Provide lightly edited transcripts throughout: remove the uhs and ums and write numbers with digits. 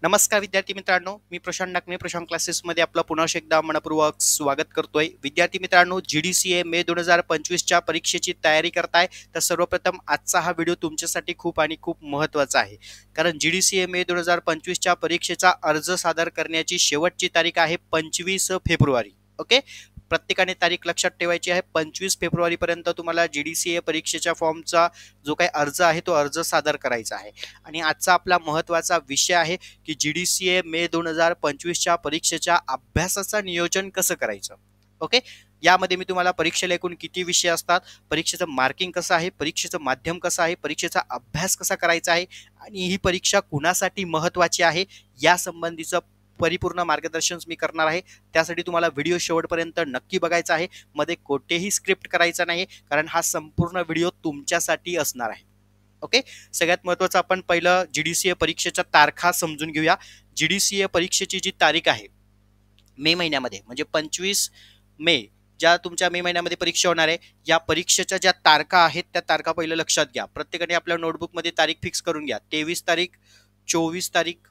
नमस्कार विद्यार्थी मित्रांनो, मी प्रशांत नागणे प्रशांत क्लासेसमध्ये आपलं पुन्हा एकदा मनपूर्वक स्वागत करतोय. विद्यार्थी मित्रांनो, GDCA मे 2025च्या परीक्षेची तयारी करताय तर सर्वप्रथम आजचा हा व्हिडिओ तुमच्यासाठी खूप आणि खूप महत्त्वाचा आहे. कारण GDCA मे 2025च्या परीक्षेचा अर्ज सादर करण्याची शेवटची तारीख आहे 25 फेब्रुवारी. ओके, प्रत्येकाने तारीख लक्षात ठेवायची आहे. 25 फेब्रुवारी पर्यंत तुम्हाला GDCA परीक्षेच्या फॉर्मचा जो काही अर्ज आहे तो अर्ज सादर करायचा आहे. आणि आजचा आपला महत्त्वाचा विषय आहे की GDCA मे 2025च्या परीक्षेच्या अभ्यासाचं नियोजन कसं करायचं. ओके, यामध्ये मी तुम्हाला परीक्षेला एकूण किती विषय असतात, परीक्षेचं मार्किंग कसं आहे, परीक्षेचं माध्यम कसं आहे, परीक्षेचा अभ्यास कसा करायचा आहे आणि ही परीक्षा कुणासाठी महत्त्वाची आहे या संबंधीचं परिपूर्ण मार्गदर्शन मी करणार आहे. त्यासाठी तुम्हाला व्हिडिओ शेवटपर्यंत नक्की बघायचा आहे. मध्ये कोठेही स्क्रिप्ट करायचा नाही, कारण हा संपूर्ण व्हिडिओ तुमच्यासाठी असणार आहे. ओके, सगळ्यात महत्त्वाचं आपण पहिलं GDCA परीक्षेच्या तारखा समजून घेऊया. GDCA परीक्षेची जी तारीख आहे मे महिन्यामध्ये म्हणजे 25 मे, ज्या तुमच्या मे महिन्यामध्ये परीक्षा होणार आहे, या परीक्षेच्या ज्या तारखा आहेत त्या तारखा पहिलं लक्षात घ्या. प्रत्येकाने आपल्या नोटबुकमध्ये तारीख फिक्स करून घ्या. 23 तारीख, 24 तारीख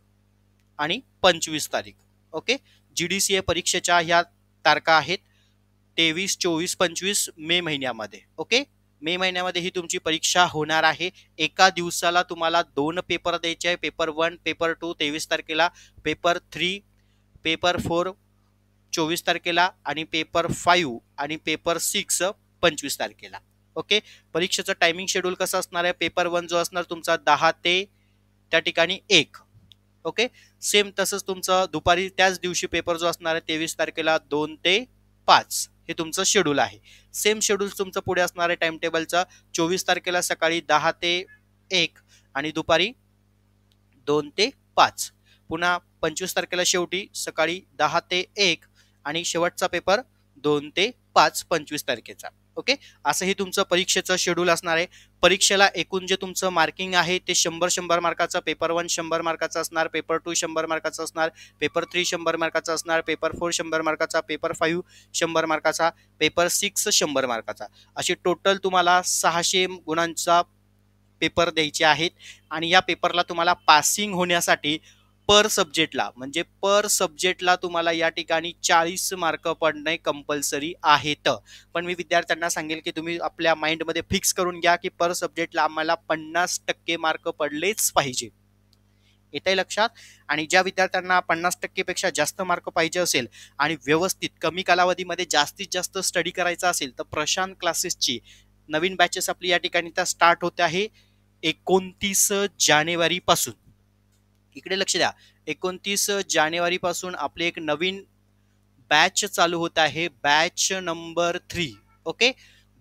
आणि 25 तारीख. ओके, GDCA परीक्षेच्या ह्या तारखा आहेत 23, 24, 25 मे महिन्यामध्ये. ओके, मे महिन्यामध्ये ही तुमची परीक्षा होणार आहे. एका दिवसाला तुम्हाला 2 पेपर द्यायचे आहे. पेपर 1, पेपर 2 23 तारखेला, पेपर 3, पेपर 4 24 तारखेला आणि पेपर 5 आणि पेपर 6 25 तारखेला. ओके, परीक्षेचं टायमिंग शेड्यूल कसं असणार आहे, पेपर 1 जो असणार तुमचा 10 ते त्या ठिकाणी 1. ओके, सेम तसंच तुमचं दुपारी त्याच दिवशी पेपर जो असणार आहे 23 तारखेला 2 ते 5 हे तुमचं शेड्यूल आहे. सेम शेड्यूल तुमचं पुढे असणार आहे टाइम टेबलचा. 24 तारखेला सकाळी 10 ते 1 आणि दुपारी 2 ते 5. पुन्हा 25 तारखेला शेवटी सकाळी 10 ते 1 आणि शेवटचा पेपर 2 ते 5 25 तारखेचा. ओके, असं हे तुमचं परीक्षेचं शेड्यूल असणार आहे. परीक्षेला एकूण जे तुमचं मार्किंग आहे ते 100 मार्काचा. पेपर 1 100 मार्काचा असणार, पेपर 2 100 मार्काचा असणार, पेपर 3 100 मार्काचा असणार, पेपर 4 100 मार्काचा, पेपर 5 100 मार्काचा, पेपर 6 100 मार्काचा. असे टोटल तुम्हाला 600 गुणांचा पेपर द्यायचे आहेत. आणि या पेपरला तुम्हाला पासिंग होण्यासाठी पर सब्जेक्टला तुम्हाला या ठिकाणी 40 मार्क पडणे कंपल्सरी आहेत. पण मी विद्यार्थ्यांना सांगेल की तुम्ही आपल्या माइंडमध्ये फिक्स करून घ्या की पर सब्जेक्टला आम्हाला 50% मार्क पडलेच पाहिजे. येतंय लक्षात. आणि ज्या विद्यार्थ्यांना 50% पेक्षा जास्त मार्क पाहिजे असेल आणि व्यवस्थित कमी कालावधीमध्ये जास्तीत जास्त स्टडी करायचा असेल तर प्रशांत क्लासेसची नवीन बॅचेस आपली या ठिकाणी त्या स्टार्ट होते आहे 29 जानेवारी पासून. इकडे लक्ष द्या, 29 जानेवारी पासून आपले एक नवीन बॅच चालू होत आहे, batch number 3. Okay,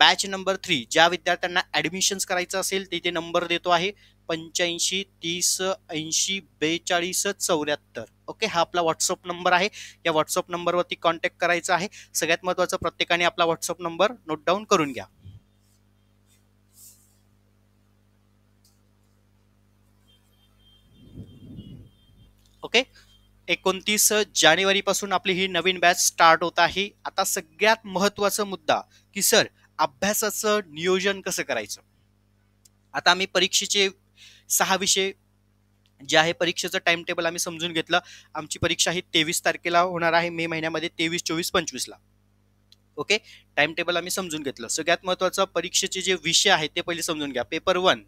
batch number 3 ज्या विद्यार्थ्यांना ऍडमिशन करायचं असेल तिथे नंबर देतो आहे 85 30 80 42 74. ओके, हा आपला व्हॉट्सअप नंबर आहे. या व्हॉट्सअप नंबरवरती कॉन्टॅक्ट करायचा आहे. सगळ्यात महत्त्वाचं, प्रत्येकाने आपला व्हॉट्सअप नंबर नोट डाऊन करून घ्या. ओके, 29 जानेवारी पासून आपली ही नवीन बॅच स्टार्ट होत आहे. आता सगळ्यात महत्त्वाचा मुद्दा की सर अभ्यासाचं नियोजन कसं करायचं. आता आम्ही परीक्षेचे 6 विषय जे आहे परीक्षेचं टाइम टेबल आम्ही समजून घेतलं. आमची परीक्षा ही 23 तारखेला होणार आहे मे महिन्यामध्ये, 23 24 25 ला. ओके, टाइम टेबल आम्ही समजून घेतलं. सगळ्यात महत्त्वाचं परीक्षेचे जे विषय आहेत ते पहिले समजून घ्या. पेपर 1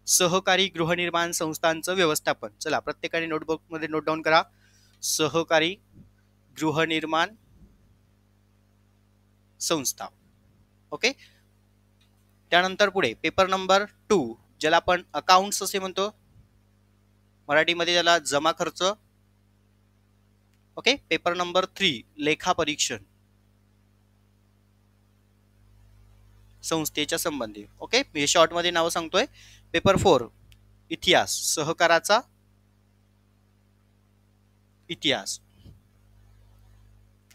सहकारी गृहनिर्माण संस्थांचं व्यवस्थापन. चला प्रत्येकाने नोटबुक मध्ये नोट डाऊन करा, सहकारी गृहनिर्माण संस्था. ओके, त्यानंतर पुढे पेपर नंबर 2 ज्याला आपण अकाउंट्स असे म्हणतो, मराठीमध्ये त्याला जमा खर्च. ओके, पेपर नंबर 3 लेखा परीक्षण संस्थेच्या संबंधी. ओके, मी शॉर्ट मध्ये नाव सांगतोय. पेपर 4 इतिहास, सहकाराचा इतिहास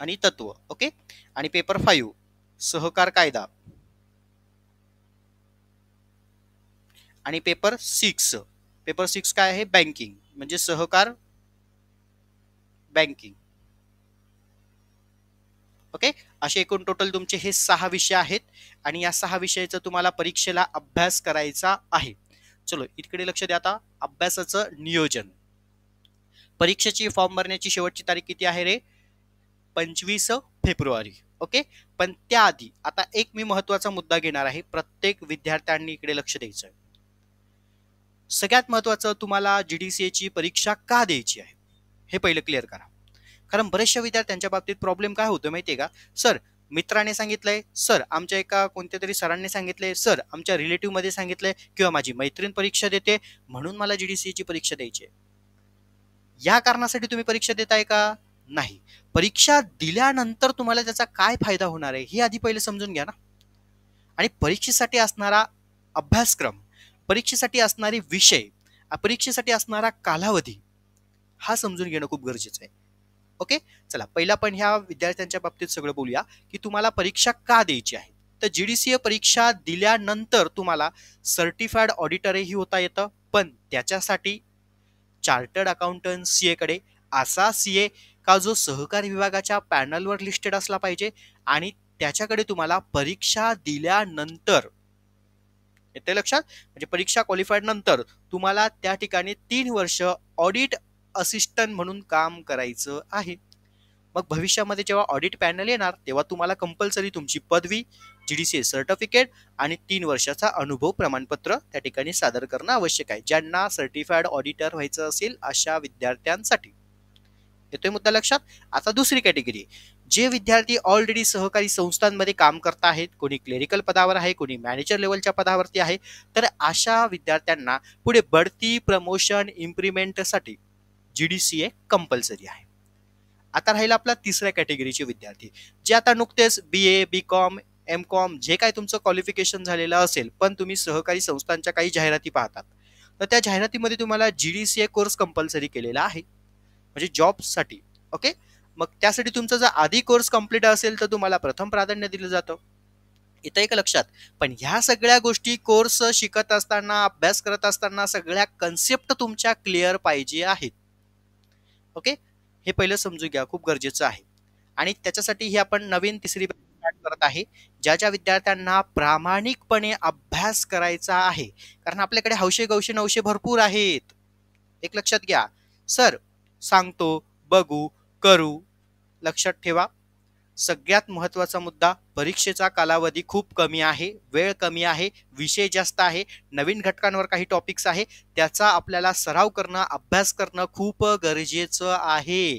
आणि तत्व. ओके, आणि पेपर 5 सहकार कायदा. आणि पेपर 6 काय आहे, बँकिंग म्हणजे सहकार बँकिंग. ओके, असे एकूण टोटल तुमचे हे 6 विषय आहेत आणि या 6 विषयाचा तुम्हाला परीक्षेला अभ्यास करायचा आहे. चलो इकडे लक्ष द्या. आता अभ्यासाचं नियोजन. परीक्षेची फॉर्म भरण्याची शेवटची तारीख किती आहे रे? 25 फेब्रुवारी. ओके. पण त्याआधी आता एक मी महत्वाचा मुद्दा घेणार आहे. प्रत्येक विद्यार्थ्यांनी इकडे लक्ष द्यायचं आहे. सगळ्यात महत्वाचं, तुम्हाला GDCA ची परीक्षा का द्यायची आहे हे पहिलं क्लिअर करा. कारण बरेचशा विद्यार्थ्यांच्या बाबतीत प्रॉब्लेम काय होतो माहितीये का? सर मित्राने सांगितलंय, सर आमच्या एका कोणत्या तरी सरांनी सांगितलंय, सर आमच्या रिलेटिव्ह मध्ये सांगितलंय, किंवा माझी मैत्रीण परीक्षा देते म्हणून मला GDCA ची परीक्षा द्यायची आहे. या कारणासाठी तुम्ही परीक्षा देताय का? नाही. परीक्षा दिल्यानंतर तुम्हाला त्याचा काय फायदा होणार आहे हे आधी पहिले समजून घ्या ना. आणि परीक्षेसाठी असणारा अभ्यासक्रम, परीक्षेसाठी असणारे विषय, परीक्षेसाठी असणारा कालावधी हा समजून घेणं खूप गरजेचं आहे. ओके. चला पहिला पण ह्या विद्यार्थ्यांच्या बाबतीत सगळं बोलूया की तुम्हाला परीक्षा का द्यायची आहे. तर GDCA परीक्षा दिल्यानंतर तुम्हाला सर्टिफाईड ऑडिटरही होता येतं, पण त्याच्यासाठी चार्टर्ड अकाउंटंट CA कडे असा CA का जो सहकारी विभागाच्या पॅनलवर लिस्टेड असला पाहिजे, आणि त्याच्याकडे तुम्हाला परीक्षा दिल्यानंतर, येते लक्षात, म्हणजे परीक्षा क्वालिफाईड नंतर तुम्हाला त्या ठिकाणी 3 वर्ष ऑडिट असिस्टंट म्हणून काम करायचं आहे. मग भविष्यामध्ये जेव्हा ऑडिट पॅनल येणार तेव्हा तुम्हाला कंपल्सरी तुमची पदवी, GDCA सर्टिफिकेट आणि 3 वर्षाचा अनुभव प्रमाणपत्र त्या ठिकाणी सादर करणं आवश्यक आहे, ज्यांना सर्टिफाईड ऑडिटर व्हायचं असेल अशा विद्यार्थ्यांसाठी. येतोय मुद्दा लक्षात. आता दुसरी कॅटेगरी, जे विद्यार्थी ऑलरेडी सहकारी संस्थांमध्ये काम करत आहेत, कोणी क्लेरिकल पदावर आहे, कोणी मॅनेजर लेवलच्या पदावरती आहे, तर अशा विद्यार्थ्यांना पुढे बढती, प्रमोशन, इम्प्लिमेंटसाठी GDCA कंपल्सरी आहे. आता राहिला आपला तिसऱ्या कॅटेगरीचे विद्यार्थी, जे आता नुकतेच BA, BCom, MCom जे काय तुमचं क्वालिफिकेशन झालेलं असेल, पण तुम्ही सहकारी संस्थांच्या काही जाहिराती पाहतात, तर त्या जाहिरातीमध्ये तुम्हाला GDCA कोर्स कंपल्सरी केलेला आहे, म्हणजे जॉबसाठी. ओके. मग त्यासाठी तुमचा जर आधी कोर्स कंप्लीट असेल तर तुम्हाला प्रथम प्राधान्य दिलं जातं. इथं एक लक्षात. पण ह्या सगळ्या गोष्टी कोर्स शिकत असताना, अभ्यास करत असताना सगळ्या कन्सेप्ट तुमच्या क्लिअर पाहिजे आहेत. ओके. हे पहिलं समजून घ्या, खूप गरजेचं आहे. आणि त्याच्यासाठी ही आपण नवीन तिसरी स्टार्ट करत आहे, ज्या विद्यार्थ्यांना प्रामाणिकपणे अभ्यास करायचा आहे. कारण आपल्याकडे हौशे गौशे नवशे भरपूर आहेत. एक लक्षात घ्या, सर सांगतो, बघू, करू. लक्षात ठेवा, सगळ्यात महत्वाचा मुद्दा, परीक्षेचा कालावधी खूप कमी आहे, वेळ कमी आहे, विषय जास्त आहे, नवीन घटकांवर काही टॉपिक्स आहे, त्याचा आपल्याला सराव करणं, अभ्यास करणं खूप गरजेचं आहे.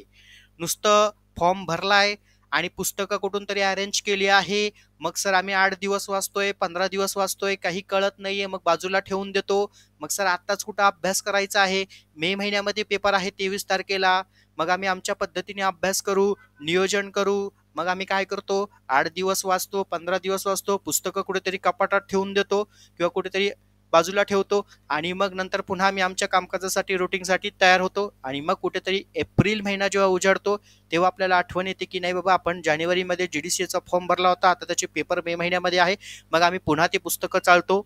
नुसतं फॉर्म भरलाय आणि पुस्तकं कुठून तरी अरेंज केली आहे, मग सर आम्ही 8 दिवस वाचतोय, 15 दिवस वाचतोय, काही कळत नाहीये, मग बाजूला ठेवून देतो. मग सर आत्ताच कुठं अभ्यास करायचा आहे, मे महिन्यामध्ये पेपर आहे 23 तारखेला, मग आम्ही आमच्या पद्धतीने अभ्यास करू, नियोजन करू. मग आम्ही काय करतो, 8 दिवस वाचतो, 15 दिवस वाचतो, पुस्तकं कुठेतरी कपाटात ठेवून देतो किंवा कुठेतरी बाजूला ठेवतो, आणि मग नंतर पुन्हा आम्ही आमच्या कामकाजासाठी, रुटीनसाठी तयार होतो. आणि मग कुठेतरी एप्रिल महिना जेव्हा उजाडतो तेव्हा आपल्याला आठवण येते की नाही बाबा, आपण जानेवारीमध्ये GDCAचा फॉर्म भरला होता, आता त्याचे पेपर मे महिन्यामध्ये आहे. मग आम्ही पुन्हा ते पुस्तकं चालतो,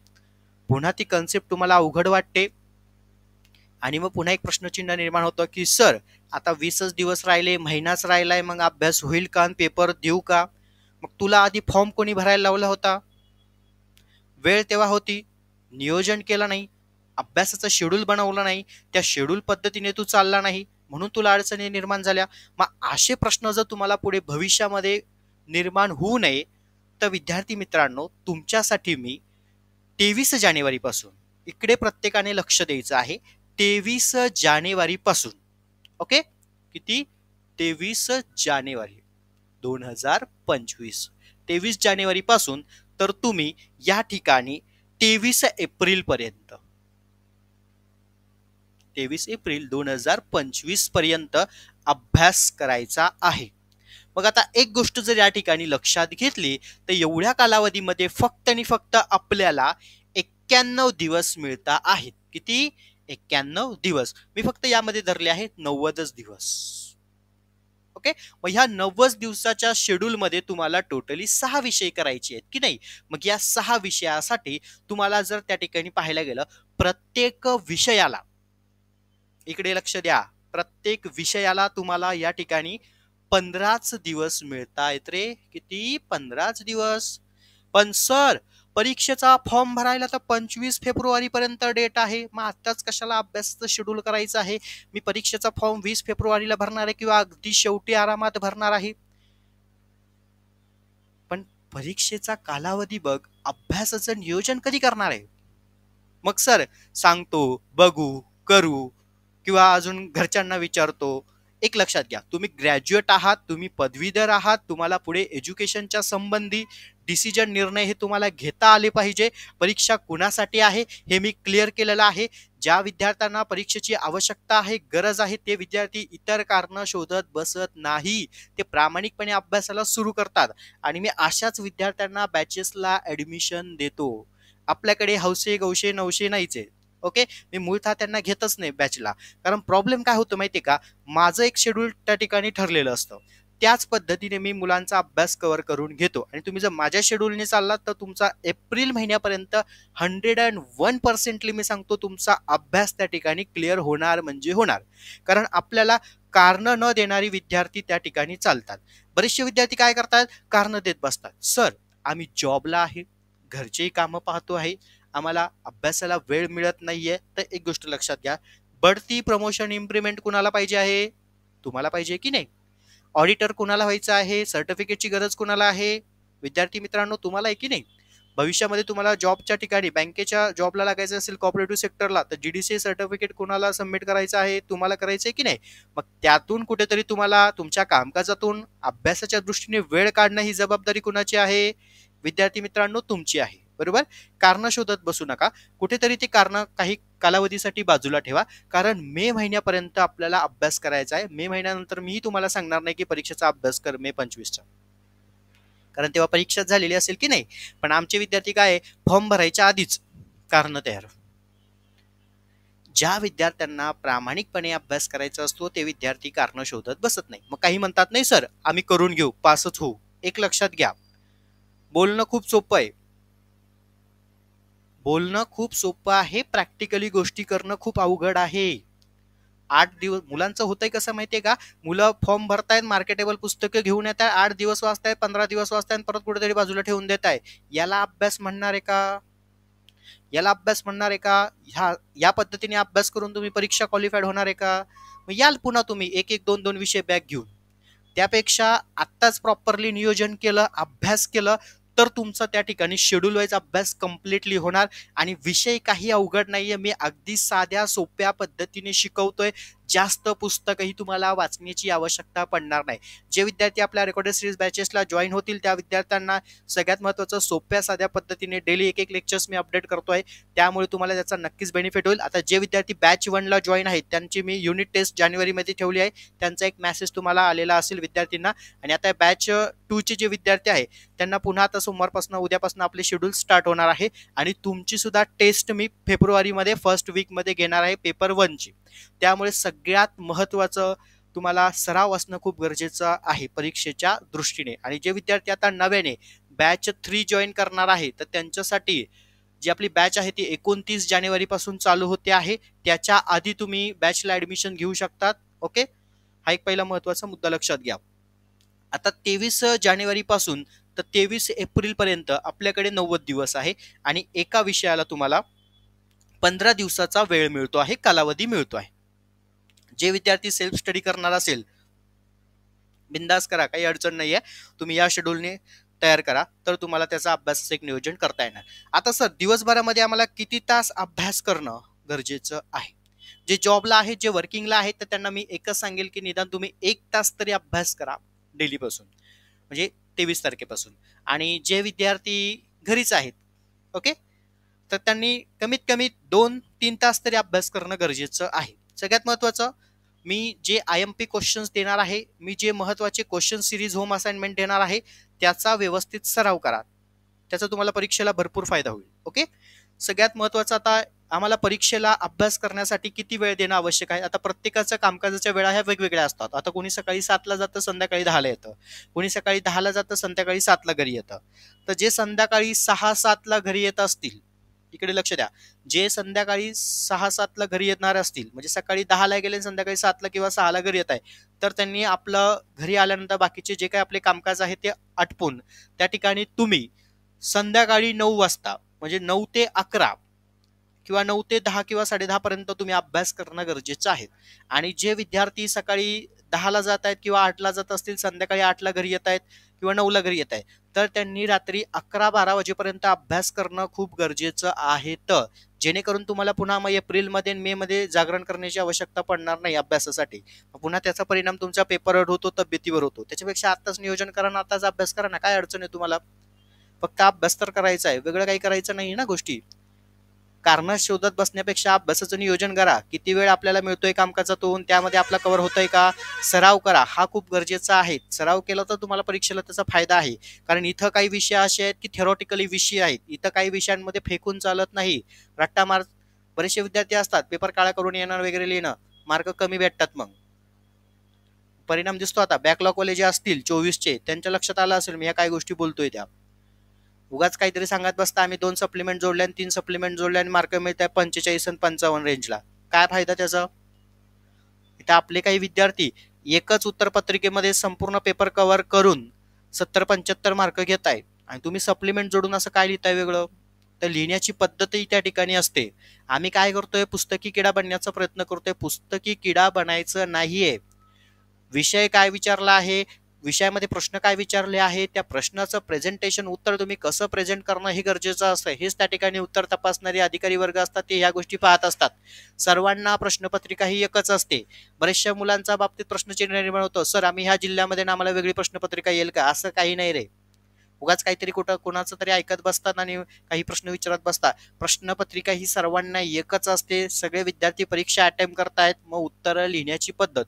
पुन्हा ती कन्सेप्ट तुम्हाला अवघड वाटते, आणि मग पुन्हा एक प्रश्नचिन्ह निर्माण होतं की सर आता 20च दिवस राहिले, महिनाच राहिलाय, मग अभ्यास होईल का, पेपर देऊ का? मग तुला आधी फॉर्म कोणी भरायला लावला होता? वेळ तेव्हा होती, नियोजन केलं नाही, अभ्यासाचं शेड्यूल बनवलं नाही, त्या शेड्यूल पद्धतीने तू चालला नाही, म्हणून तुला अडचणी निर्माण झाल्या. मग असे प्रश्न जर तुम्हाला पुढे भविष्यामध्ये निर्माण होऊ नये, तर विद्यार्थी मित्रांनो, तुमच्यासाठी मी 23 जानेवारीपासून, इकडे प्रत्येकाने लक्ष द्यायचं आहे, 23 जानेवारीपासून, ओके, किती, 23 जानेवारी 2025, 23 जानेवारीपासून तर तुम्ही या ठिकाणी 23 एप्रिल पर्यंत, 23 एप्रिल 2025 पर्यंत अभ्यास करायचा आहे. मग आता एक गोष्ट जर या ठिकाणी लक्षात घेतली, तर एवढ्या कालावधीमध्ये फक्त आणि फक्त आपल्याला 91 दिवस मिळता आहेत. किती, 91 दिवस. मी फक्त यामध्ये धरले आहेत 90 दिवस. ओके. मग ह्या 90 दिवसाच्या शेड्यूल मध्ये तुम्हाला टोटली 6 विषय करायचे आहेत की नाही. मग या 6 विषयासाठी तुम्हाला जर त्या ठिकाणी पाहायला गेलं, प्रत्येक विषयाला, इकडे लक्ष द्या, प्रत्येक विषयाला तुम्हाला या ठिकाणी 15च दिवस मिळतायत रे. किती, 15च दिवस. पण सर परीक्षेचा फॉर्म भरायला तर 25 फेब्रुवारी पर्यंत डेट आहे, मग आताच कशाला अभ्यासाचं शेड्यूल करायचं आहे? मी परीक्षेचा फॉर्म 20 फेब्रुवारीला भरणार आहे किंवा अगदी शेवटी आरामात भरणार आहे. पण परीक्षेचा कालावधी बघ, अभ्यासाचं नियोजन कधी करणार आहे? मग सर सांगतो, बघू, करू किंवा अजून घरच्यांना विचारतो. एक लक्षात घ्या, तुम्ही ग्रॅज्युएट आहात, तुम्ही पदवीधर आहात, तुम्हाला पुढे एज्युकेशनच्या संबंधी डिसिजन निर्णय हे तुम्हाला घेता आले पाहिजे. परीक्षा कुणासाठी आहे हे मी क्लिअर केलेलं आहे. ज्या विद्यार्थ्यांना परीक्षेची आवश्यकता आहे, गरज आहे, ते विद्यार्थी इतर कारणं शोधत बसत नाही. ते प्रामाणिकपणे अभ्यासाला सुरू करतात आणि मी अशाच विद्यार्थ्यांना बॅचेसला ऍडमिशन देतो. आपल्याकडे हौसे गौशे नवशे नाहीचे. ओके, मी मूळतः त्यांना घेतच नाही बॅचला. कारण प्रॉब्लेम काय होतो माहितीये का, माझं एक शेड्यूल त्या ठिकाणी ठरलेलं असतं. त्याच पद्धतीने मी मुलांचा अभ्यास कव्हर करून घेतो आणि तुम्ही जर माझ्या शेड्यूलने चाललात तर तुमचा एप्रिल महिन्यापर्यंत 101% मी सांगतो तुमचा अभ्यास त्या ठिकाणी क्लिअर होणार म्हणजे होणार. कारण आपल्याला कारण न देणारी विद्यार्थी त्या ठिकाणी चालतात. बरेचसे विद्यार्थी काय करतात, कारण देत बसतात. सर आम्ही जॉबला आहे, घरचेही कामं पाहतो आहे, आम्हाला अभ्यासाला वेळ मिळत नाहीये. तर एक गोष्ट लक्षात घ्या, बढती, प्रमोशन, इम्प्रुव्हमेंट कुणाला पाहिजे आहे? तुम्हाला पाहिजे की नाही? ऑडिटर कुणाला व्हायचं आहे? सर्टिफिकेटची गरज कुणाला आहे? विद्यार्थी मित्रांनो तुम्हाला आहे की नाही? भविष्यामध्ये तुम्हाला जॉबच्या ठिकाणी बँकेच्या जॉबला लागायचं असेल, कॉपरेटिव्ह सेक्टरला, तर जीडीसी सर्टिफिकेट कुणाला सबमिट करायचं आहे? तुम्हाला करायचं आहे की नाही? मग त्यातून कुठेतरी तुम्हाला तुमच्या कामकाजातून अभ्यासाच्या दृष्टीने वेळ काढणं ही जबाबदारी कुणाची आहे? विद्यार्थी मित्रांनो तुमची आहे. बरोबर, कारण शोधत बसू नका. कुठेतरी ते कारण काही कालावधीसाठी बाजूला ठेवा. कारण मे महिन्यापर्यंत आपल्याला अभ्यास करायचा आहे. मे महिन्यानंतर मी तुम्हाला सांगणार नाही की परीक्षेचा अभ्यास कर मे 25चा, कारण तेव्हा परीक्षा झालेली असेल की नाही. पण आमचे विद्यार्थी काय, फॉर्म भरायच्या आधीच कारण तयार. ज्या विद्यार्थ्यांना प्रामाणिकपणे अभ्यास करायचा असतो ते विद्यार्थी कारण शोधत बसत नाही. मग काही म्हणतात नाही सर आम्ही करून घेऊ, पासच होऊ. एक लक्षात घ्या, बोलणं खूप सोपं आहे, बोलणं खूप सोपं आहे, प्रॅक्टिकली गोष्टी करणं खूप अवघड आहे. 8 दिवस मुलांचं होतंय कसं माहितीये का, मुलं फॉर्म भरतायत, मार्केटेबल पुस्तकं घेऊन येत आहे, 8 दिवस वाचतायत, 15 दिवस वाचतायत, परत कुठेतरी बाजूला ठेवून देत आहे. याला अभ्यास म्हणणार आहे का? याला अभ्यास म्हणणार आहे का? या पद्धतीने अभ्यास करून तुम्ही परीक्षा क्वालिफाईड होणार आहे का? मग याल पुन्हा तुम्ही एक एक दोन दोन विषय बॅक घेऊन. त्यापेक्षा आत्ताच प्रॉपरली नियोजन केलं, अभ्यास केलं, तर तुमचा त्या ठिकाणी शेड्यूल वाईज अभ्यास कम्प्लिटली होणार. आणि विषय काही अवघड नाहीये, मी अगदी साध्या सोप्या पद्धतीने शिकवतोय. जास्त पुस्तकही तुम्हाला वाचण्याची आवश्यकता पडणार नाही. जे विद्यार्थी आपल्या रेकॉर्डेड सिरीज बॅचेसला जॉईन होतील त्या विद्यार्थ्यांना सगळ्यात महत्त्वाचं सोप्या साध्या पद्धतीने डेली एक एक लेक्चर्स मी अपडेट करतोय, त्यामुळे तुम्हाला त्याचा नक्कीच बेनिफिट होईल. आता जे विद्यार्थी बॅच 1ला जॉईन आहेत त्यांची मी युनिट टेस्ट जानेवारीमध्ये ठेवली आहे, त्यांचा एक मेसेज तुम्हाला आलेला असेल विद्यार्थ्यांना. आणि आता बॅच 2चे जे विद्यार्थी आहे त्यांना पुन्हा आता सोमवारपासून उद्यापासून आपले शेड्यूल स्टार्ट होणार आहे. आणि तुमची सुद्धा टेस्ट मी फेब्रुवारीमध्ये फर्स्ट वीकमध्ये घेणार आहे, पेपर 1ची. त्यामुळे सगळ्यात महत्त्वाचं तुम्हाला सराव असणं खूप गरजेचं आहे परीक्षेच्या दृष्टीने. आणि जे विद्यार्थी आता नव्याने बॅच 3 जॉईन करणार आहे तर त्यांच्यासाठी जी आपली बॅच आहे ती 29 जानेवारीपासून चालू होते आहे. त्याच्या आधी तुम्ही बॅचला ऍडमिशन घेऊ शकतात. ओके, हा एक पहिला महत्त्वाचा मुद्दा लक्षात घ्या. आता 23 जानेवारीपासून तर 23 एप्रिलपर्यंत आपल्याकडे 90 दिवस आहे आणि एका विषयाला तुम्हाला 15 दिवसाचा वेळ मिळतो आहे, कालावधी मिळतो आहे. जे विद्यार्थी सेल्फ स्टडी करणार असेल बिंदास करा, काही अडचण नाही आहे. तुम्ही या शेड्यूलने तयार करा तर तुम्हाला त्याचा अभ्यासाचं एक नियोजन करता येणार. आता सर दिवसभरामध्ये आम्हाला किती तास अभ्यास करणं गरजेचं आहे? जे जॉबला आहेत, जे वर्किंगला आहेत, तर त्यांना मी एकच सांगेल की निदान तुम्ही 1 तास तरी अभ्यास करा डेलीपासून, म्हणजे 23 तारखेपासून. आणि जे विद्यार्थी घरीच आहेत, ओके, तर त्यांनी कमीत कमी 2-3 तास तरी अभ्यास करणं गरजेचं आहे. सगळ्यात महत्त्वाचं, मी जे IMP क्वेश्चन्स देणार आहे, मी जे महत्त्वाचे क्वेश्चन सिरीज होम असाइनमेंट देणार आहे त्याचा व्यवस्थित सराव करा, त्याचा तुम्हाला परीक्षेला भरपूर फायदा होईल. ओके, सगळ्यात महत्त्वाचं, आता आम्हाला परीक्षेला अभ्यास करण्यासाठी किती वेळ देणं आवश्यक आहे? आता प्रत्येकाच्या कामकाजाच्या वेळा ह्या वेगवेगळ्या असतात. आता कोणी सकाळी 7ला जातं, संध्याकाळी 10ला येतं, कोणी सकाळी 10ला जातं, संध्याकाळी 7ला घरी येतं. तर जे संध्याकाळी 6-7ला घरी येत असतील, इकडे लक्ष द्या, जे संध्याकाळी 6-7ला घरी येणार असतील, म्हणजे सकाळी 10ला गेले संध्याकाळी 7ला किंवा 6ला घरी येत आहे, तर त्यांनी आपलं घरी आल्यानंतर बाकीचे जे काही आपले कामकाज आहे ते आटपून त्या ठिकाणी तुम्ही संध्याकाळी 9 वाजता म्हणजे 9 ते 11 किंवा 9 ते 10 किंवा 10:30 पर्यंत तुम्ही अभ्यास करणं गरजेचं आहे. आणि जे विद्यार्थी सकाळी 10ला जात आहेत किंवा 8ला जात असतील, संध्याकाळी 8ला घरी येत आहेत किंवा 9ला घरी येत आहेत, तर त्यांनी रात्री 11-12 वाजेपर्यंत अभ्यास करणं खूप गरजेचं आहे. तर जेणेकरून तुम्हाला पुन्हा मग एप्रिलमध्ये आणि मे मध्ये जागरण करण्याची आवश्यकता पडणार नाही अभ्यासासाठी. पुन्हा त्याचा परिणाम तुमच्या पेपरवर होतो, तब्येतीवर होतो. त्याच्यापेक्षा आताच नियोजन करा ना, आताच अभ्यास करा ना. काय अडचण आहे तुम्हाला? फक्त अभ्यास तर करायचा आहे, वेगळं काही करायचं नाही ना गोष्टी. कारण शोधत बसण्यापेक्षा अभ्यासाचं नियोजन करा. किती वेळ आपल्याला मिळतोय कामकाजातून, त्यामध्ये आपला कव्हर होतोय का, सराव करा. हा खूप गरजेचा आहे. सराव केला तर तुम्हाला परीक्षेला त्याचा फायदा आहे. कारण इथं काही विषय असे आहेत की थेरॉटिकली विषय आहेत. इथं काही विषयांमध्ये फेकून चालत नाही. रट्टा मार बरेचसे विद्यार्थी असतात, पेपर काळा करून येणार वगैरे लिहिणं, मार्क कमी भेटतात. मग परिणाम दिसतो. आता बॅकलॉगवाले जे असतील 24चे, त्यांच्या लक्षात आलं असेल मी या काय गोष्टी बोलतोय त्या. उगाच काहीतरी सांगत बसता, आम्ही 2 सप्लिमेंट जोडले आणि 3 सप्लिमेंट जोडले आणि मार्क मिळतात 45 आणि 55 रेंजला. काय फायदा त्याचा? इथं आपले काही विद्यार्थी एकच उत्तरपत्रिकेमध्ये संपूर्ण पेपर कव्हर करून 70-75 मार्क घेत आहे आणि तुम्ही सप्लिमेंट जोडून असं काय लिहिताय वेगळं? तर लिहिण्याची पद्धतही त्या ठिकाणी असते. आम्ही काय करतोय, पुस्तकी किडा बनण्याचा प्रयत्न करतोय. पुस्तकी किडा बनायचं नाहीये. विषय काय विचारला आहे, विषयामध्ये प्रश्न काय विचारले आहे, त्या प्रश्नाचं प्रेझेंटेशन उत्तर तुम्ही कसं प्रेझेंट करणं हे गरजेचं असतं. हेच त्या ठिकाणी उत्तर तपासणारे अधिकारी वर्ग असतात, ते ह्या गोष्टी पाहत असतात. सर्वांना प्रश्नपत्रिका ही एकच असते. बऱ्याचशा मुलांच्या बाबतीत प्रश्नचिन्ह निर्माण होतं, सर आम्ही ह्या जिल्ह्यामध्ये ना, आम्हाला वेगळी प्रश्नपत्रिका येईल का? असं काही नाही रे. उगाच काहीतरी कुठं कोणाचं तरी ऐकत बसतात आणि काही प्रश्न विचारत बसतात. प्रश्नपत्रिका ही सर्वांना एकच असते. सगळे विद्यार्थी परीक्षा अटेम्प्ट करतायत, मग उत्तरं लिहिण्याची पद्धत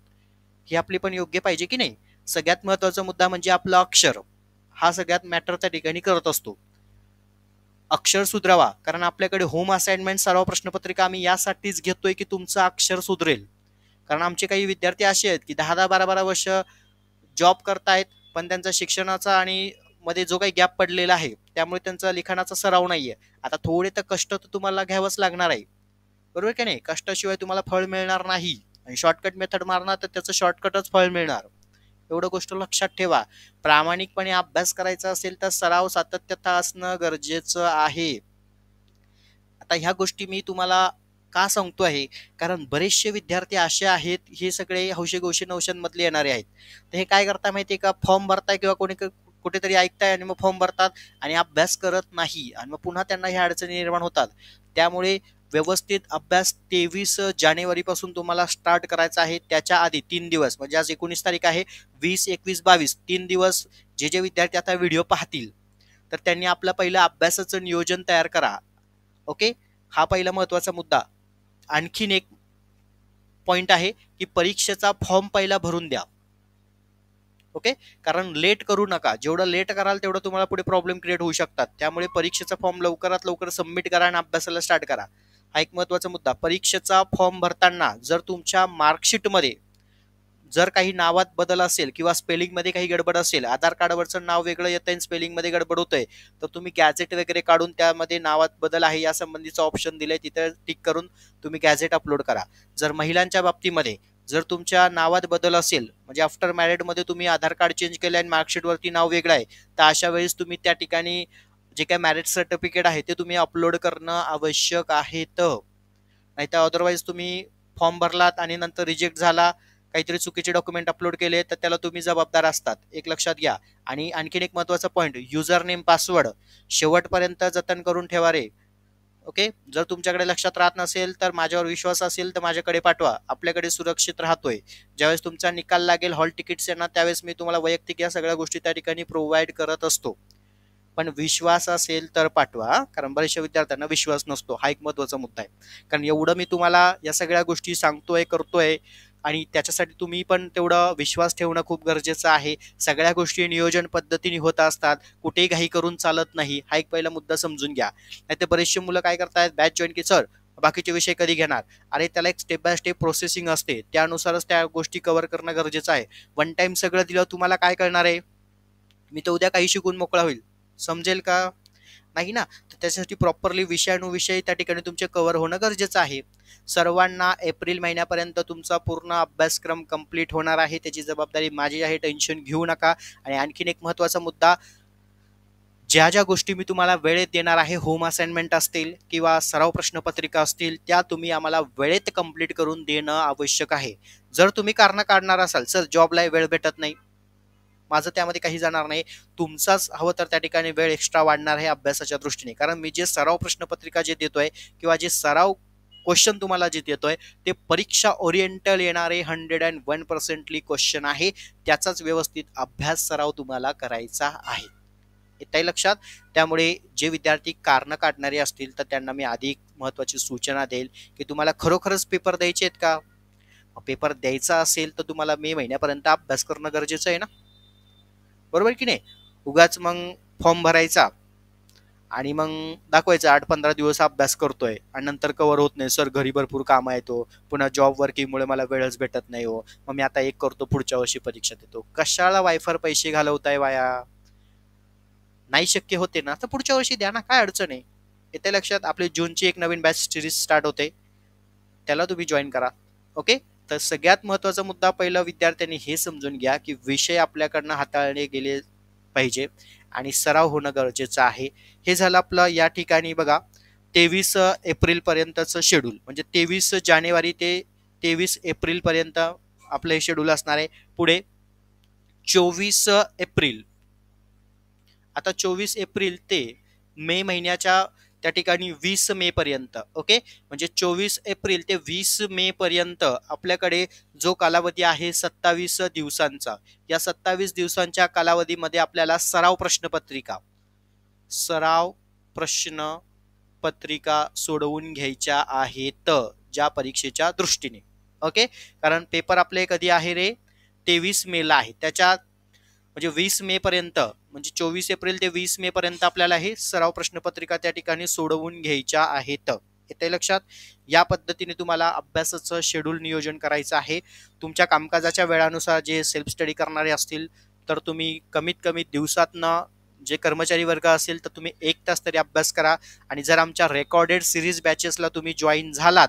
ही आपली पण योग्य पाहिजे की नाही. सगळ्यात महत्वाचा मुद्दा म्हणजे आपलं अक्षर. हा सगळ्यात मॅटर त्या ठिकाणी करत असतो. अक्षर सुधरावा. कारण आपल्याकडे होम असाइनमेंट सराव प्रश्नपत्रिका आम्ही यासाठीच घेतोय की तुमचं अक्षर सुधरेल. कारण आमचे काही विद्यार्थी असे आहेत की 10-10, 12-12 वर्ष जॉब करतायत, पण त्यांचा शिक्षणाचा आणि मध्ये जो काही गॅप पडलेला आहे, त्यामुळे त्यांचा लिखाणाचा सराव नाहीये. आता थोडे तर कष्ट तर तुम्हाला घ्यावंच लागणार आहे, बरोबर की नाही? कष्टाशिवाय तुम्हाला फळ मिळणार नाही. आणि शॉर्टकट मेथड मारणार तर त्याचं शॉर्टकटच फळ मिळणार. एवढं गोष्ट लक्षात ठेवा. प्रामाणिकपणे अभ्यास करायचा असेल तर सराव सातत्यता असणं गरजेचं आहे. आता ह्या गोष्टी मी तुम्हाला का सांगतो आहे, कारण बरेचसे विद्यार्थी असे आहेत, हे सगळे हौशे गौशे नवशांमधले येणारे आहेत. तर हे काय करता माहितीये का, फॉर्म भरताय किंवा कोणी कुठेतरी ऐकताय आणि मग फॉर्म भरतात आणि अभ्यास करत नाही आणि मग पुन्हा त्यांना ह्या अडचणी निर्माण होतात. त्यामुळे व्यवस्थित अभ्यास 23 जानेवारी पासून तुम्हाला स्टार्ट करायचा आहे. त्याच्या आधी 3 दिवस म्हणजे आज 19 तारीख आहे, 20, 21, 22 3 दिवस जे जे विद्यार्थी आता व्हिडिओ पाहतील, तर त्यांनी आपलं पहिलं अभ्यासाचं नियोजन तयार करा. ओके, हा पहिला महत्वाचा मुद्दा. आणखीन एक पॉइंट आहे की परीक्षेचा फॉर्म पहिला भरून द्या. ओके, कारण लेट करू नका. जेवढं लेट कराल तेवढं तुम्हाला पुढे प्रॉब्लेम क्रिएट होऊ शकतात. त्यामुळे परीक्षेचा फॉर्म लवकरात लवकर सबमिट करा आणि अभ्यासाला स्टार्ट करा. हा एक महत्वाचा मुद्दा. परीक्षेचा फॉर्म भरताना जर तुमच्या मार्कशीटमध्ये जर काही नावात बदल असेल किंवा स्पेलिंग मध्ये काही गडबड असेल, आधार कार्डवरचं नाव वेगळं येतंय आणि स्पेलिंग मध्ये गडबड होतंय, तर तुम्ही गॅझेट वगैरे काढून त्यामध्ये नावात बदल आहे या संबंधीचा ऑप्शन दिलाय, तिथे टिक करून तुम्ही गॅझेट अपलोड करा. जर महिलांच्या बाबतीमध्ये जर तुमच्या नावात बदल असेल, म्हणजे आफ्टर मॅरिड मध्ये तुम्ही आधार कार्ड चेंज केलं आणि मार्कशीट वरती नाव वेगळं आहे, तर अशा वेळेस तुम्ही त्या ठिकाणी जे काही मॅरेज सर्टिफिकेट आहे ते तुम्ही अपलोड करणं आवश्यक आहे. तर नाहीतर अदरवाईज तुम्ही फॉर्म भरलात आणि नंतर रिजेक्ट झाला, काहीतरी चुकीचे डॉक्युमेंट अपलोड केले, तर त्याला तुम्ही जबाबदार असतात, एक लक्षात घ्या. आणि आणखीन एक महत्वाचा पॉईंट, युजर नेम पासवर्ड शेवटपर्यंत जतन करून ठेवा रे. ओके, जर तुमच्याकडे लक्षात राहत नसेल तर माझ्यावर विश्वास असेल तर माझ्याकडे पाठवा, आपल्याकडे सुरक्षित राहतोय. ज्यावेळेस तुमचा निकाल लागेल, हॉल तिकीट्स येणार, त्यावेळेस मी तुम्हाला वैयक्तिक या सगळ्या गोष्टी त्या ठिकाणी प्रोव्हाइड करत असतो. पण विश्वास असेल तर पाठवा, कारण बऱ्याचशा विद्यार्थ्यांना विश्वास नसतो. हा एक महत्वाचा मुद्दा आहे. कारण एवढं मी तुम्हाला या सगळ्या गोष्टी सांगतोय, करतोय, आणि त्याच्यासाठी तुम्ही पण तेवढा विश्वास ठेवणं खूप गरजेचं आहे. सगळ्या गोष्टी नियोजन पद्धतीने होत असतात, कुठेही घाई करून चालत नाही. हा एक पहिला मुद्दा समजून घ्या. नाहीतर बरेचसे मुलं काय करतायत, बॅच जॉईन की सर बाकीचे विषय कधी घेणार. अरे त्याला एक स्टेप बाय स्टेप प्रोसेसिंग असते, त्यानुसारच त्या गोष्टी कव्हर करणं गरजेचं आहे. वन टाइम सगळं दिलं तुम्हाला काय करणार आहे, मी तर उद्या काही शिकून मोकळा होईल, समजेल का? नाही ना. तर त्याच्यासाठी प्रॉपरली विषयानुविषयी त्या ठिकाणी तुमचे कव्हर होणं गरजेचं आहे. सर्वांना एप्रिल महिन्यापर्यंत तुमचा पूर्ण अभ्यासक्रम कंप्लीट होणार आहे, त्याची जबाबदारी माझी आहे, टेन्शन घेऊ नका. आणि आणखीन एक महत्वाचा मुद्दा, ज्या ज्या गोष्टी मी तुम्हाला वेळेत देणार आहे, होम असाइनमेंट असतील किंवा सराव प्रश्नपत्रिका असतील, त्या तुम्ही आम्हाला वेळेत कंप्लीट करून देणं आवश्यक आहे. जर तुम्ही कारण काढणार असाल, सर जॉबला वेळ भेटत नाही, माझं त्यामध्ये काही जाणार नाही, तुमचाच हवं तर त्या ठिकाणी वेळ एक्स्ट्रा वाढणार आहे अभ्यासाच्या दृष्टीने. कारण मी जे सराव प्रश्नपत्रिका जे देतोय किंवा जे सराव क्वेश्चन तुम्हाला जे देतोय ते परीक्षा ओरिएंटल येणारे 101% क्वेश्चन आहे. त्याचाच व्यवस्थित अभ्यास सराव तुम्हाला करायचा आहे. येतंय लक्षात? त्यामुळे जे विद्यार्थी कारण काढणारे असतील तर त्यांना मी अधिक महत्त्वाची सूचना देईल की तुम्हाला खरोखरच पेपर द्यायचे आहेत का? पेपर द्यायचा असेल तर तुम्हाला मे महिन्यापर्यंत अभ्यास करणं गरजेचं आहे ना, बरोबर की नाही? उगाच मग फॉर्म भरायचा आणि मग दाखवायचं 8-15 दिवस अभ्यास करतोय आणि नंतर कव्हर होत नाही, सर घरी भरपूर काम आहे, तो पुन्हा जॉब वर्किंगमुळे मला वेळच भेटत नाही हो, मग मी आता एक करतो पुढच्या वर्षी परीक्षा देतो. कशाला वायफर पैसे घालवताय वाया? नाही शक्य होते ना तर पुढच्या वर्षी द्या ना, काय अडचण आहे? येते लक्षात? आपली जूनची एक नवीन बॅच सिरीज स्टार्ट होते, त्याला तुम्ही जॉईन करा. ओके. तर सगळ्यात महत्त्वाचा मुद्दा पहिला विद्यार्थ्यांनी हे समजून घ्या की विषय आपल्याकडनं हाताळले गेले पाहिजे आणि सराव होणं गरजेचं आहे. हे झालं आपलं या ठिकाणी बघा 23 एप्रिल पर्यंतचं शेड्यूल, म्हणजे 23 जानेवारी ते 23 एप्रिल पर्यंत आपलं हे शेड्यूल असणार आहे. पुढे 24 एप्रिल, आता 24 एप्रिल ते मे महिन्याच्या त्या ठिकाणी 20 मे पर्यंत. ओके, म्हणजे 24 एप्रिल ते 20 मे पर्यंत आपल्याकडे जो कालावधी आहे 27 दिवसांचा, या 27 दिवसांच्या कालावधीमध्ये आपल्याला सराव प्रश्नपत्रिका सोडवून घ्यायच्या आहेत ज्या परीक्षेच्या दृष्टीने. ओके, कारण पेपर आपले कधी आहे रे? 23 मेला आहे. त्याच्या म्हणजे 20 मे पर्यंत, म्हणजे 24 एप्रिल ते 20 मे पर्यंत आपल्याला हे सराव प्रश्नपत्रिका त्या ठिकाणी सोडवून घ्यायच्या आहेत. येते लक्षात? या पद्धतीने तुम्हाला अभ्यासाचं शेड्यूल नियोजन करायचं आहे. तुमच्या कामकाजाच्या वेळानुसार जे सेल्फ स्टडी करणारे असतील तर तुम्ही कमीत कमी दिवसातनं, जे कर्मचारी वर्ग असेल तर तुम्ही 1 तास तरी अभ्यास करा. आणि जर आमच्या रेकॉर्डेड सिरीज बॅचेसला तुम्ही जॉईन झालात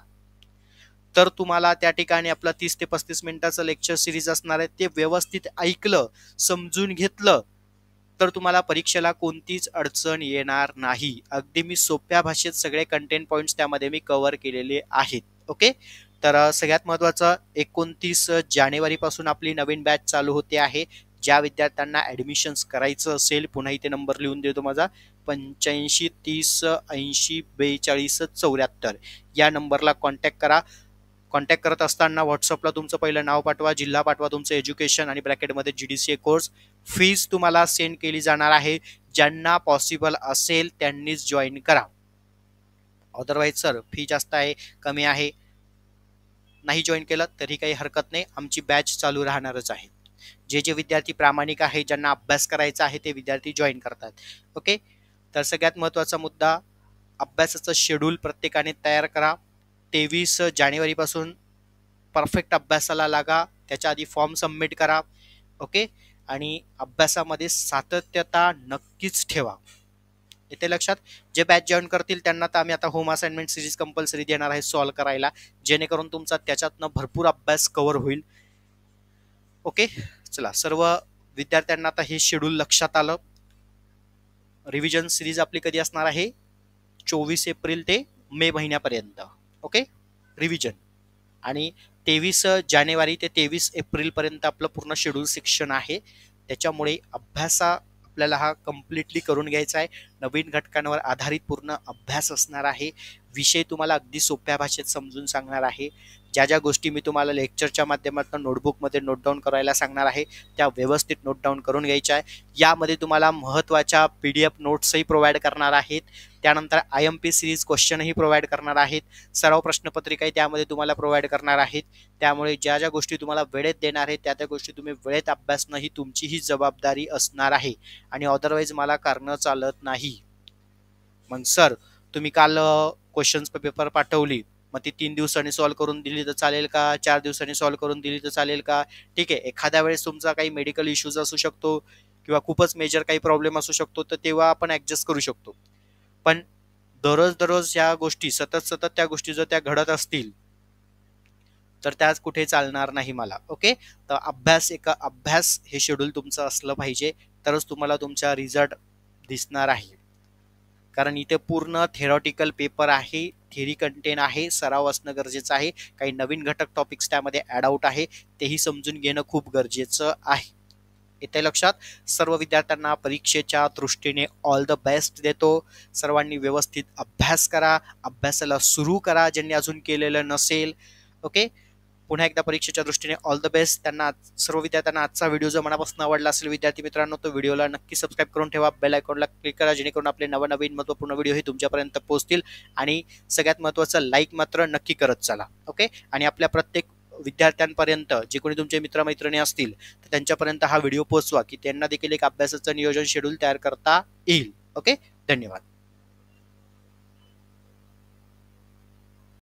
तर तुम्हाला त्या ठिकाणी आपलं 30 ते 35 मिनिटाचं लेक्चर सिरीज असणार आहे, ते व्यवस्थित ऐकलं, समजून घेतलं तर तुम्हाला परीक्षेला कोणतीच अडचण येणार नाही. अगदी मी सोप्या भाषेत सगळे कंटेंट पॉइंट्स त्यामध्ये मी कव्हर केलेले आहेत. ओके, तर सगळ्यात महत्त्वाचं 29 जानेवारीपासून आपली नवीन बॅच चालू होते आहे. ज्या विद्यार्थ्यांना ॲडमिशन्स करायचं असेल, पुन्हा इथे नंबर लिहून देतो माझा, 85 30 80 42 74 या नंबरला कॉन्टॅक्ट करा. कॉन्टॅक्ट करत असताना व्हॉट्सअपला तुमचं पहिलं नाव पाठवा, जिल्हा पाठवा, तुमचं एज्युकेशन आणि ब्रॅकेटमध्ये GDCA कोर्स. फीज तुम्हाला सेंड केली जाणार आहे. ज्यांना पॉसिबल असेल त्यांनीच जॉईन करा. अदरवाईज सर फी जास्त आहे, कमी आहे, नाही जॉईन केलं तरी काही हरकत नाही, आमची बॅच चालू राहणारच आहे. जे जे विद्यार्थी प्रामाणिक आहे, ज्यांना अभ्यास करायचा आहे, ते विद्यार्थी जॉईन करतात. ओके, तर सगळ्यात महत्त्वाचा मुद्दा, अभ्यासाचं शेड्यूल प्रत्येकाने तयार करा. 23 जानेवारीपासून परफेक्ट अभ्यासाला लागा. त्याच्या आधी फॉर्म सबमिट करा. ओके, आणि अभ्यासामध्ये सातत्यता नक्कीच ठेवा. येते लक्षात? जे बॅच जॉईन करतील त्यांना तर आम्ही आता होम असाइनमेंट सिरीज कंपल्सरी देणार आहे सॉल्व्ह करायला, जेणेकरून तुमचा त्याच्यातनं भरपूर अभ्यास कव्हर होईल. ओके, चला सर्व विद्यार्थ्यांना आता हे शेड्यूल लक्षात आलं. रिव्हिजन सिरीज आपली कधी असणार आहे? 24 एप्रिल ते मे महिन्यापर्यंत. Okay, revision. आणि 23 जानेवारी ते 23 एप्रिलपर्यंत आपलं पूर्ण शेड्यूल सेक्शन आहे. त्याच्यामुळे अभ्यासा आपल्याला हा कम्प्लिटली करून घ्यायचा आहे. नवीन घटकांवर आधारित पूर्ण अभ्यास असणार आहे. विषय तुम्हाला अगदी सोप्या भाषेत समजून सांगणार आहे. ज्या ज्या गोष्टी मी तुम्हाला लेक्चरच्या माध्यमातून नोटबुकमध्ये नोट डाऊन करायला सांगणार आहे त्या व्यवस्थित नोट डाऊन करून घ्यायच्या आहे. यामध्ये तुम्हाला महत्त्वाच्या PDF नोट्सही प्रोव्हाइड करणार आहेत. त्यानंतर IMP सिरीज क्वेश्चनही प्रोव्हाइड करणार आहेत. सराव प्रश्नपत्रिकाही त्यामध्ये तुम्हाला प्रोव्हाइड करणार आहेत. त्यामुळे ज्या ज्या गोष्टी तुम्हाला वेळेत देणार आहेत त्या त्या गोष्टी तुम्ही वेळेत अभ्यासणं ही तुमचीही जबाबदारी असणार आहे. आणि अदरवाईज मला कारणं चालत नाही. मग सर तुम्ही काल क्वेश्चन्स पेपर पाठवली, मग ती 3 दिवसांनी सॉल्व्ह करून दिली तर चालेल का? 4 दिवसांनी सॉल्व्ह करून दिली तर चालेल का? ठीक आहे, एखाद्या वेळेस तुमचा काही मेडिकल इश्यूज असू शकतो किंवा खूपच मेजर काही प्रॉब्लेम असू शकतो, तर तेव्हा आपण ॲडजस्ट करू शकतो. पण दररोज ह्या गोष्टी सतत त्या गोष्टी जर त्या घडत असतील तर त्याच कुठे चालणार नाही मला. ओके, तर अभ्यास हे शेड्यूल तुमचं असलं पाहिजे, तरच तुम्हाला तुमचा रिझल्ट दिसणार आहे, कारण इथे पूर्ण थेरॉटिकल पेपर आहे, थिअरी कंटेन आहे, सराव असणं गरजेचं आहे. काही नवीन घटक टॉपिक्स त्यामध्ये ऍड आउट आहे, तेही समजून घेणं खूप गरजेचं आहे. येते लक्षात. सर्व विद्यार्थ्यांना परीक्षेच्या दृष्टीने ऑल द बेस्ट देतो. सर्वांनी व्यवस्थित अभ्यास करा, अभ्यासाला सुरू करा ज्यांनी अजून केलेलं नसेल. ओके, पुन्हा एकदा परीक्षेच्या दृष्टीने ऑल द बेस्ट. त्यांना सर्व विद्यार्थ्यांना आजचा व्हिडिओ जर मनापासून आवडला असेल विद्यार्थी मित्रांनो, तो व्हिडिओला नक्की सबस्क्राईब करून ठेवा, बेल आयकॉनला क्लिक करा, जेणेकरून आपले नवनवीन महत्त्वपूर्ण व्हिडिओ हे तुमच्यापर्यंत पोहोचतील. आणि सगळ्यात महत्त्वाचं, लाईक मात्र नक्की करत चला. ओके, आणि आपल्या प्रत्येक विद्यार्थ्यांपर्यंत जे कोणी तुमचे मित्रमैत्रिणी असतील तर त्यांच्यापर्यंत हा व्हिडिओ पोहोचवा, की त्यांना देखील एक अभ्यासाचं नियोजन शेड्यूल तयार करता येईल. ओके, धन्यवाद.